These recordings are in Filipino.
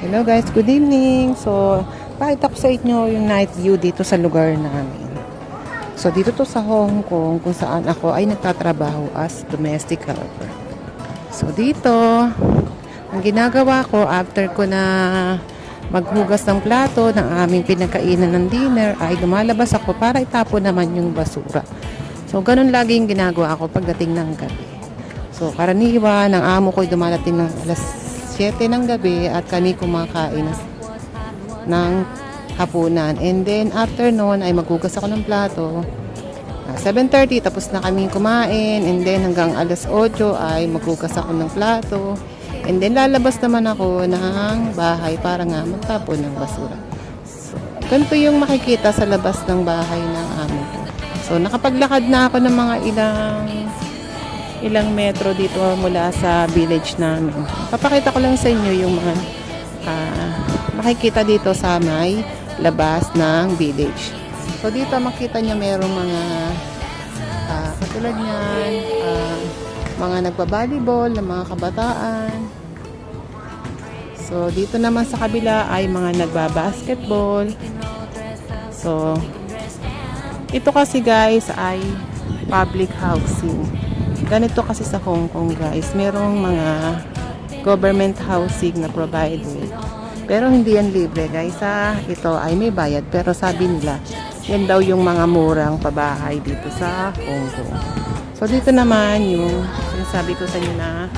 Hello guys, good evening. So, pakita ko sa inyo yung night view dito sa lugar namin. So, dito to sa Hong Kong kung saan ako ay nagtatrabaho as domestic helper. So, dito, ang ginagawa ko after ko na maghugas ng plato ng aming pinagkainan ng dinner ay lumalabas ako para itapon naman yung basura. So, ganun lagi yung ginagawa ko pagdating ng gabi. So, karaniwan, ang amo ko ay dumarating ng alas 7 ng gabi at kami kumakain ng hapunan. And then, after noon ay maghugas ako ng plato. 7:30 tapos na kami kumain. And then, hanggang alas 8 ay maghugas ako ng plato. And then, lalabas naman ako ng bahay para nga magtapon ng basura. So, ganito yung makikita sa labas ng bahay ng amo ko. So, nakapaglakad na ako ng mga ilang metro dito mula sa village namin. Papakita ko lang sa inyo yung mga makikita dito sa may labas ng village. So, dito makita nyo merong mga katulad nyan, mga nagbabalibol ng mga kabataan. So, dito naman sa kabila ay mga nagbabasketball. So, ito kasi guys ay public housing. Ganito kasi sa Hong Kong guys, merong mga government housing na provided. Pero hindi yan libre guys ha. Ito ay may bayad pero sabi nila, yan daw yung mga murang pabahay dito sa Hong Kong. So dito naman yung sabi ko sa inyo na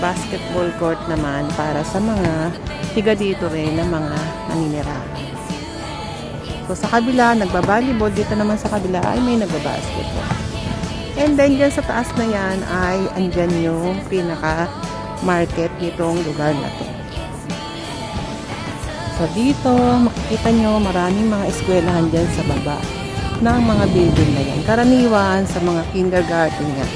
basketball court naman para sa mga tiga dito rin na mga naninirahan. So sa kabila, nagbabalibol. Dito naman sa kabila ay may nagbabasketball. And then dyan sa taas na yan ay andyan yung pinaka-market nitong lugar na to. So dito makikita nyo maraming mga eskwelahan dyan sa baba ng mga building na yan. Karaniwan sa mga kindergarten yan.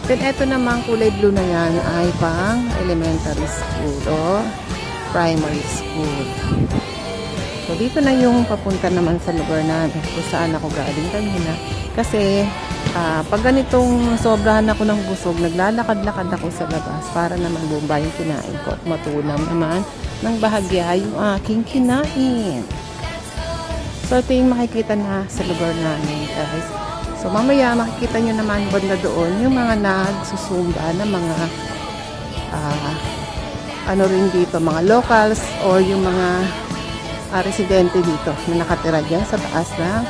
Then eto naman kulay blue na yan ay pang elementary school o primary school. So dito na yung papunta naman sa lugar namin kung saan ako galing kanina. Kasi pag ganitong sobrahan ako ng busog, naglalakad-lakad ako sa labas para naman bumba yung kinain ko at matulam naman ng bahagya yung aking kinain. So ito yung makikita na sa lugar namin guys. So mamaya makikita nyo naman banda doon yung mga nagsusumba na mga ano rin dito, mga locals or yung mga residente dito na nakatira dyan sa taas ng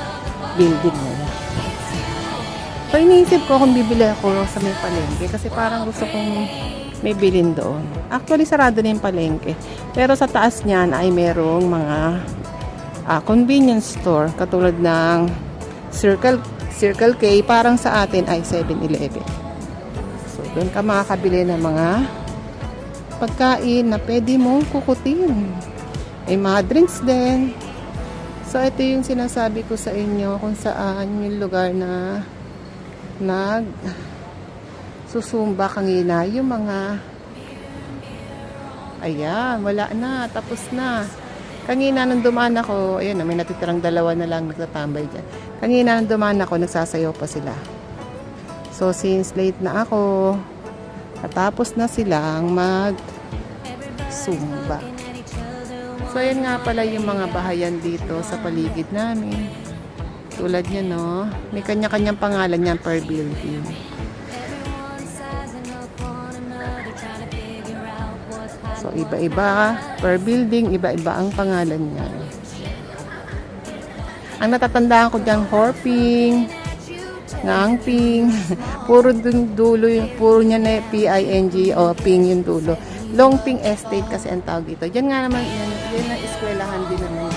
building na yan. So, iniisip ko kung bibili ako sa may palengke kasi parang gusto kong may bilhin doon. Actually, sarado na yung palengke. Pero sa taas niyan ay merong mga convenience store katulad ng Circle K. Parang sa atin ay 7-Eleven. So, doon ka makakabili ng mga pagkain na pwede mong kukutin. May mga drinks din. So, ito yung sinasabi ko sa inyo kung saan yung lugar na susumba kanina yung mga ayan, wala na, tapos na kanina nung dumaan ako, ayun, may natitirang dalawa na lang nagtatambay dyan. Kanina nung dumaan ako, nagsasayaw pa sila. So since late na ako, natapos na silang mag sumba. So ayan nga pala yung mga bahayan dito sa paligid namin. Tulad niya, no? May kanya-kanyang pangalan yan per building. So, iba-iba. Per building, iba-iba ang pangalan niya. Ang natatandaan ko dyan, Horping, Ngangping, puro dun dulo, puro niya na P-I-N-G o Ping yung dulo. Longping Estate kasi ang tawag dito. Diyan nga naman, yan ang eskwelahan din naman.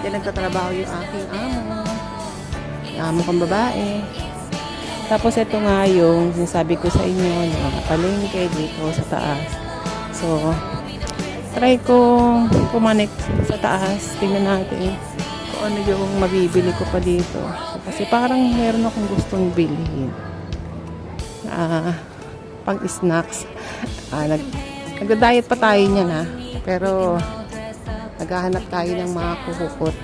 Diyan nagtatrabaho yung aking amo. Amo kong babae. Tapos ito nga yung sinasabi ko sa inyo na palengke dito sa taas. So, try kong pumanik sa taas. Tingnan natin kung ano yung mabibili ko pa dito. So, kasi parang meron akong gustong bilhin. Pang snacks. Nag-diet pa tayo niyan ha. Pero, naghahanap tayo ng mga kukukot.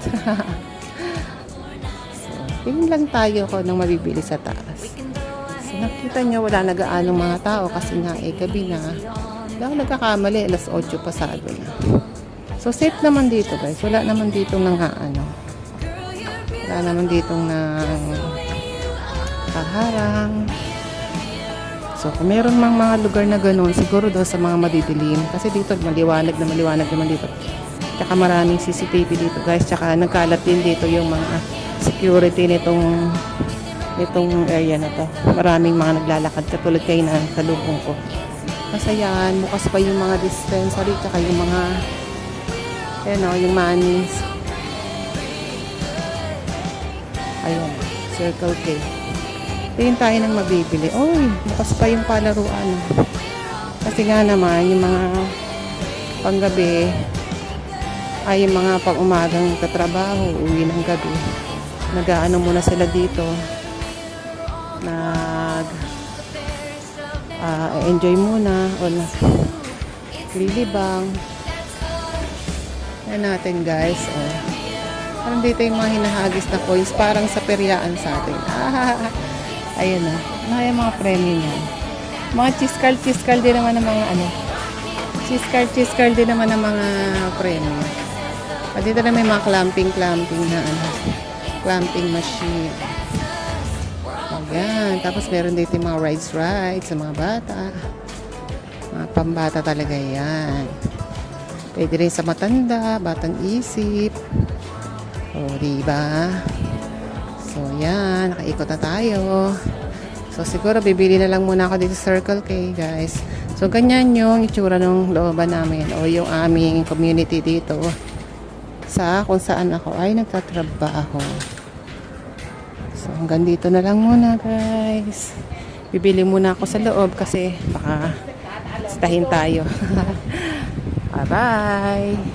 Tingin lang tayo ko ng mabibili sa taas. So, nakita nyo, wala nagaanong mga tao kasi nga gabi na. Lang nagkakamali, alas 8 pasado na. So, safe naman dito, guys. Wala naman dito nang wala naman dito nang kaharang. So, kung meron mang mga lugar na ganun, siguro doon sa mga madidilim. Kasi dito, maliwanag naman dito. Tsaka maraming CCTV dito, guys. Tsaka nagkalat din dito yung mga security nitong area na to. Maraming mga naglalakad katulad kayo na salubong ko. Kasi yan, bukas pa yung mga dispensary tsaka yung mga yung manis. Ayun, Circle K. Tingin tayo ng mabibili. Oy, bukas pa yung palaruan. Kasi nga naman, yung mga panggabi ay yung mga pang-umagang katrabaho, uwi ng gabi. Nag-aano muna sila dito. Enjoy muna o lilibang. Yan natin, guys. Parang dito yung mga hinahagis na coins, parang sa peryaan sa atin. Ayun na. Ano yung mga premyo niyan? Mga cheese card din naman ng mga cheese card din naman ng mga premyo. At dito na may mga clamping na clamping machine. Ayan. Tapos meron dito yung mga rides sa mga bata. Mga pambata talaga yan. Pwede rin sa matanda, batang isip. O, diba? So, yan. Nakaikot na tayo. So, siguro bibili na lang muna ako dito sa Circle K, guys. So, ganyan yung itsura ng looban namin o yung aming community dito kung saan ako ay nagtatrabaho. So, hanggang dito na lang muna, guys. Bibili muna ako sa loob kasi baka stahin tayo. Bye-bye!